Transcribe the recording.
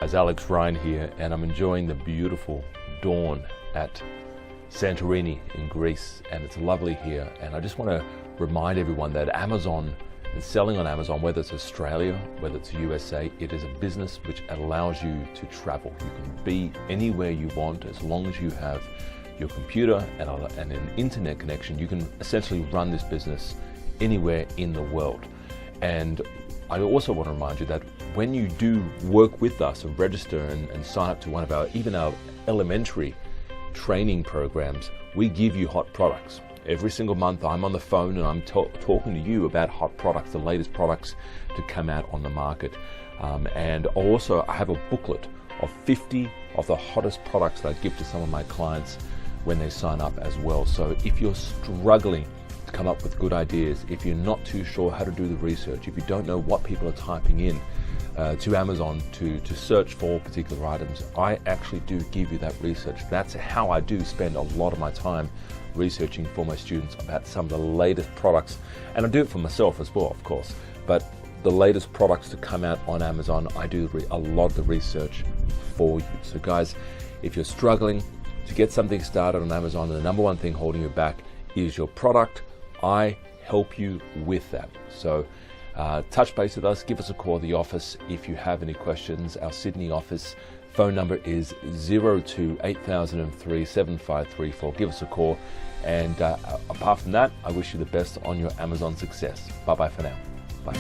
As Alex Ryan here, and I'm enjoying the beautiful dawn at Santorini in Greece, and it's lovely here. And I just want to remind everyone that Amazon and selling on Amazon, whether it's Australia, whether it's USA, it is a business which allows you to travel. You can be anywhere you want as long as you have your computer and an internet connection. You can essentially run this business anywhere in the world. And I also want to remind you that when you do work with us and register and sign up to one of our elementary training programs, we give you hot products. Every single month I'm on the phone and I'm talking to you about hot products, the latest products to come out on the market. And also I have a booklet of 50 of the hottest products that I give to some of my clients when they sign up as well. So if you're struggling to come up with good ideas, if you're not too sure how to do the research, if you don't know what people are typing in to Amazon to search for particular items, I actually do give you that research. That's how I do spend a lot of my time researching for my students about some of the latest products, and I do it for myself as well, of course, but the latest products to come out on Amazon, I do a lot of the research for you. So guys, if you're struggling to get something started on Amazon, the number one thing holding you back is your product, I help you with that. So touch base with us, give us a call at the office if you have any questions. Our Sydney office phone number is 02-8003-7534. Give us a call. And apart from that, I wish you the best on your Amazon success. Bye-bye for now. Bye.